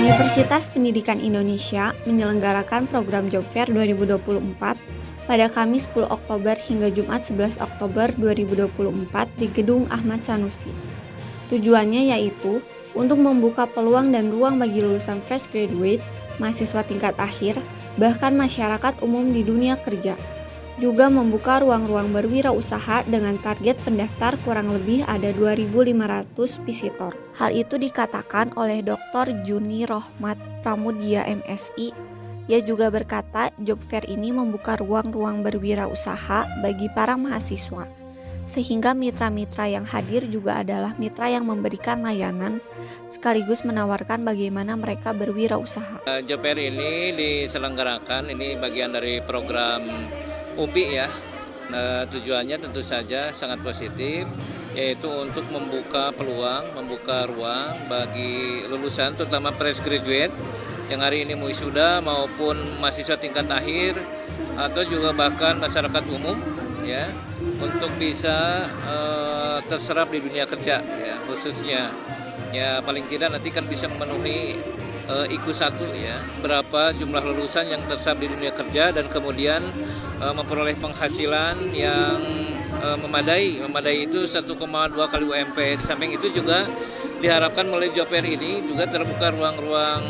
Universitas Pendidikan Indonesia menyelenggarakan program Job Fair 2024 pada Kamis 10 Oktober hingga Jumat 11 Oktober 2024 di Gedung Ahmad Sanusi. Tujuannya yaitu untuk membuka peluang dan ruang bagi lulusan fresh graduate, mahasiswa tingkat akhir, bahkan masyarakat umum di dunia kerja. Juga membuka ruang-ruang berwirausaha dengan target pendaftar kurang lebih ada 2.500 visitor. Hal itu dikatakan oleh Dr. Juni Rohmat Pramudia MSI. Ia juga berkata job fair ini membuka ruang-ruang berwirausaha bagi para mahasiswa. Sehingga mitra-mitra yang hadir juga adalah mitra yang memberikan layanan sekaligus menawarkan bagaimana mereka berwirausaha. Job fair ini diselenggarakan, ini bagian dari program UPI ya. Tujuannya tentu saja sangat positif, yaitu untuk membuka peluang, membuka ruang bagi lulusan terutama fresh graduate yang hari ini wisuda maupun mahasiswa tingkat akhir atau juga bahkan masyarakat umum ya, untuk bisa terserap di dunia kerja ya, khususnya ya paling tidak nanti kan bisa memenuhi IQ1 ya, berapa jumlah lulusan yang terserap di dunia kerja dan kemudian memperoleh penghasilan yang memadai itu 1,2 kali UMP. Di samping itu juga diharapkan melalui job fair ini juga terbuka ruang-ruang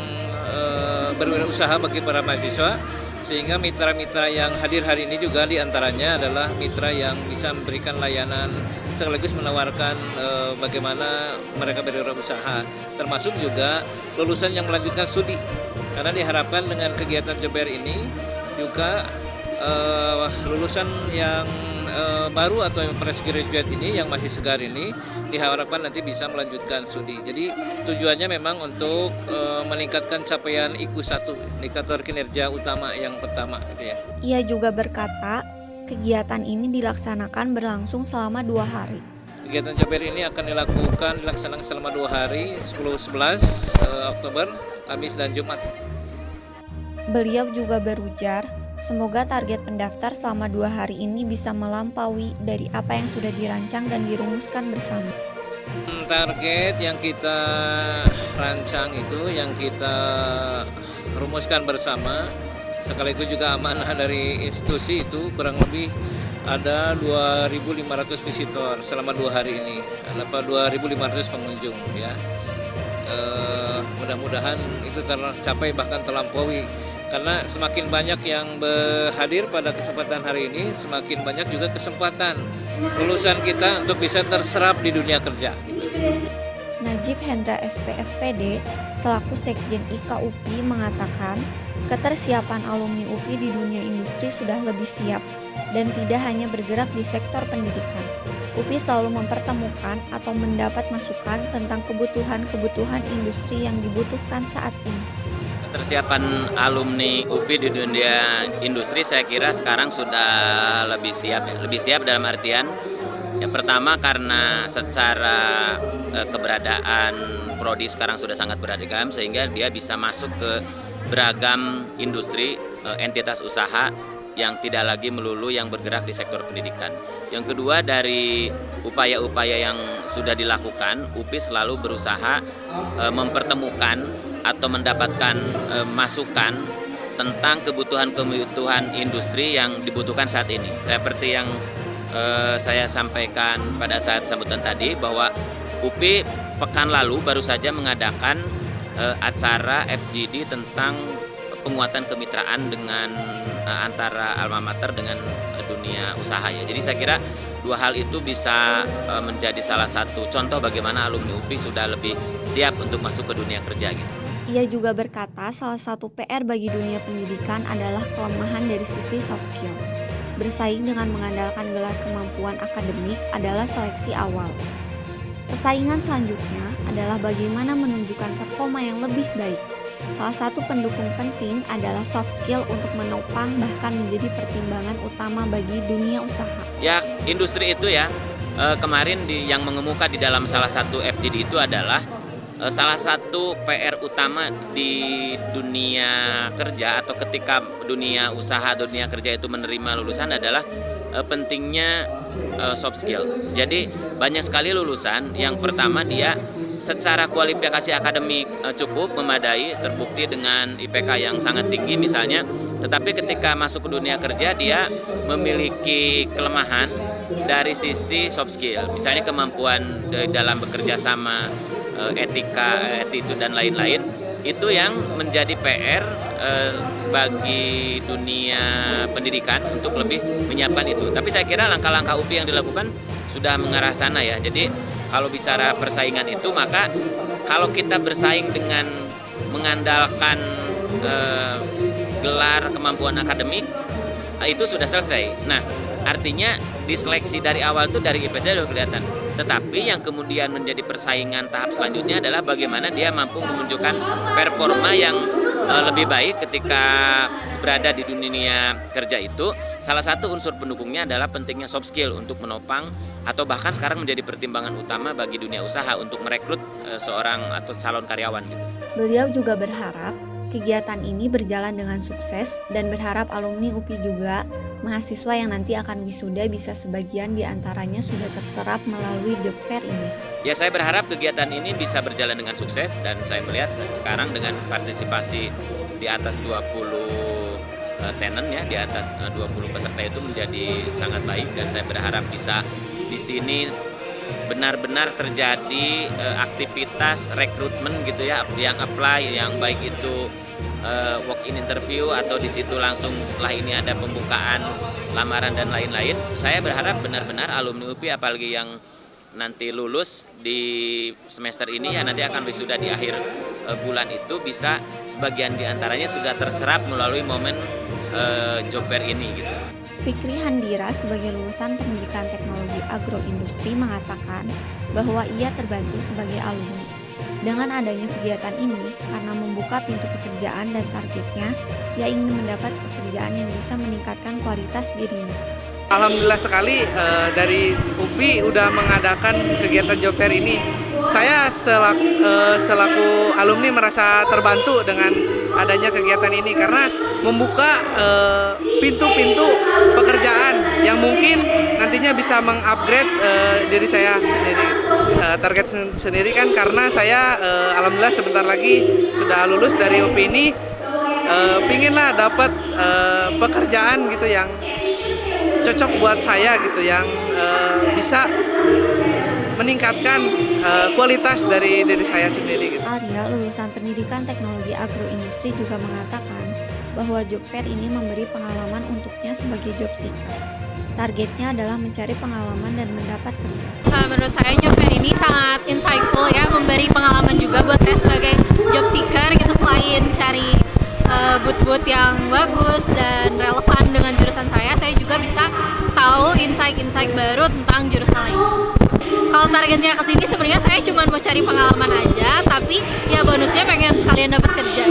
berwirausaha bagi para mahasiswa, sehingga mitra-mitra yang hadir hari ini juga diantaranya adalah mitra yang bisa memberikan layanan sekaligus menawarkan bagaimana mereka berwirausaha, termasuk juga lulusan yang melanjutkan studi, karena diharapkan dengan kegiatan job fair ini juga lulusan yang baru atau yang fresh graduate ini yang masih segar ini diharapkan nanti bisa melanjutkan studi. Jadi tujuannya memang untuk meningkatkan capaian IQ1, indikator kinerja utama yang pertama gitu ya. Ia juga berkata, kegiatan ini dilaksanakan berlangsung selama 2 hari. Kegiatan job fair ini akan dilaksanakan selama 2 hari, 10-11 Oktober, Kamis dan Jumat. Beliau juga berujar, semoga target pendaftar selama 2 hari ini bisa melampaui dari apa yang sudah dirancang dan dirumuskan bersama. Target yang kita rancang itu, yang kita rumuskan bersama, sekaligus juga amanah dari institusi itu kurang lebih ada 2.500 visitor selama 2 hari ini, ada 2.500 pengunjung ya. Mudah-mudahan itu tercapai bahkan terlampaui. Karena semakin banyak yang hadir pada kesempatan hari ini, semakin banyak juga kesempatan lulusan kita untuk bisa terserap di dunia kerja. Najib Hendra SPSPD, selaku Sekjen IKA UPI mengatakan, ketersiapan alumni UPI di dunia industri sudah lebih siap dan tidak hanya bergerak di sektor pendidikan. UPI selalu mempertemukan atau mendapat masukan tentang kebutuhan-kebutuhan industri yang dibutuhkan saat ini. Persiapan alumni UPI di dunia industri saya kira sekarang sudah lebih siap. Lebih siap dalam artian yang pertama karena secara keberadaan prodi sekarang sudah sangat beragam sehingga dia bisa masuk ke beragam industri, entitas usaha yang tidak lagi melulu yang bergerak di sektor pendidikan. Yang kedua, dari upaya-upaya yang sudah dilakukan, UPI selalu berusaha mempertemukan atau mendapatkan masukan tentang kebutuhan-kebutuhan industri yang dibutuhkan saat ini. Seperti yang saya sampaikan pada saat sambutan tadi bahwa UPI pekan lalu baru saja mengadakan acara FGD tentang penguatan kemitraan dengan antara alma mater dengan dunia usahanya. Jadi saya kira dua hal itu bisa menjadi salah satu contoh bagaimana alumni UPI sudah lebih siap untuk masuk ke dunia kerja gitu. Ia juga berkata salah satu PR bagi dunia pendidikan adalah kelemahan dari sisi soft skill. Bersaing dengan mengandalkan gelar kemampuan akademik adalah seleksi awal. Persaingan selanjutnya adalah bagaimana menunjukkan performa yang lebih baik. Salah satu pendukung penting adalah soft skill untuk menopang bahkan menjadi pertimbangan utama bagi dunia usaha. Ya, industri itu ya, kemarin yang mengemuka di dalam salah satu FGD itu adalah salah satu PR utama di dunia kerja atau ketika dunia usaha, dunia kerja itu menerima lulusan adalah pentingnya soft skill. Jadi banyak sekali lulusan yang pertama dia secara kualifikasi akademik cukup memadai, terbukti dengan IPK yang sangat tinggi misalnya, tetapi ketika masuk ke dunia kerja dia memiliki kelemahan dari sisi soft skill, misalnya kemampuan dalam bekerja sama, etika, attitude dan lain-lain. Itu yang menjadi PR bagi dunia pendidikan untuk lebih menyiapkan itu. Tapi saya kira langkah-langkah UPI yang dilakukan sudah mengarah sana ya. Jadi kalau bicara persaingan itu, maka kalau kita bersaing dengan mengandalkan gelar kemampuan akademik, itu sudah selesai. Nah, artinya diseleksi dari awal itu dari IPS sudah kelihatan. Tetapi yang kemudian menjadi persaingan tahap selanjutnya adalah bagaimana dia mampu menunjukkan performa yang lebih baik ketika berada di dunia kerja itu. Salah satu unsur pendukungnya adalah pentingnya soft skill untuk menopang atau bahkan sekarang menjadi pertimbangan utama bagi dunia usaha untuk merekrut seorang atau calon karyawan gitu. Beliau juga berharap kegiatan ini berjalan dengan sukses dan berharap alumni UPI juga mahasiswa yang nanti akan wisuda bisa sebagian diantaranya sudah terserap melalui job fair ini. Ya, saya berharap kegiatan ini bisa berjalan dengan sukses dan saya melihat sekarang dengan partisipasi di atas 20 tenant ya, di atas 20 peserta itu menjadi sangat baik dan saya berharap bisa di sini benar-benar terjadi aktivitas rekrutmen gitu ya, yang apply, yang baik itu walk-in interview atau di situ langsung setelah ini ada pembukaan lamaran dan lain-lain. Saya berharap benar-benar alumni UPI apalagi yang nanti lulus di semester ini ya nanti akan wisuda di akhir bulan itu bisa sebagian diantaranya sudah terserap melalui momen job fair ini gitu. Fikri Handira sebagai lulusan pendidikan teknologi agroindustri mengatakan bahwa ia terbantu sebagai alumni. Dengan adanya kegiatan ini, karena membuka pintu pekerjaan dan targetnya, ia ingin mendapat pekerjaan yang bisa meningkatkan kualitas dirinya. Alhamdulillah sekali dari UPI udah mengadakan kegiatan job fair ini. Saya selaku alumni merasa terbantu dengan adanya kegiatan ini karena membuka pintu-pintu pekerjaan yang mungkin nantinya bisa mengupgrade diri saya sendiri. Target sendiri kan karena saya alhamdulillah sebentar lagi sudah lulus dari UPI ini, pinginlah dapat pekerjaan gitu yang cocok buat saya gitu, yang bisa meningkatkan kualitas dari diri saya sendiri gitu. Arya, lulusan pendidikan teknologi agroindustri juga mengatakan bahwa job fair ini memberi pengalaman untuknya sebagai job seeker. Targetnya adalah mencari pengalaman dan mendapat kerja. Menurut saya job fair ini sangat insightful ya, memberi pengalaman juga buat saya sebagai job seeker gitu. Selain cari booth-booth yang bagus dan relevan dengan jurusan saya juga bisa tahu insight-insight baru tentang jurusan lain. Kalau targetnya kesini sebenarnya saya cuma mau cari pengalaman aja, tapi ya bonusnya pengen sekalian dapat kerja.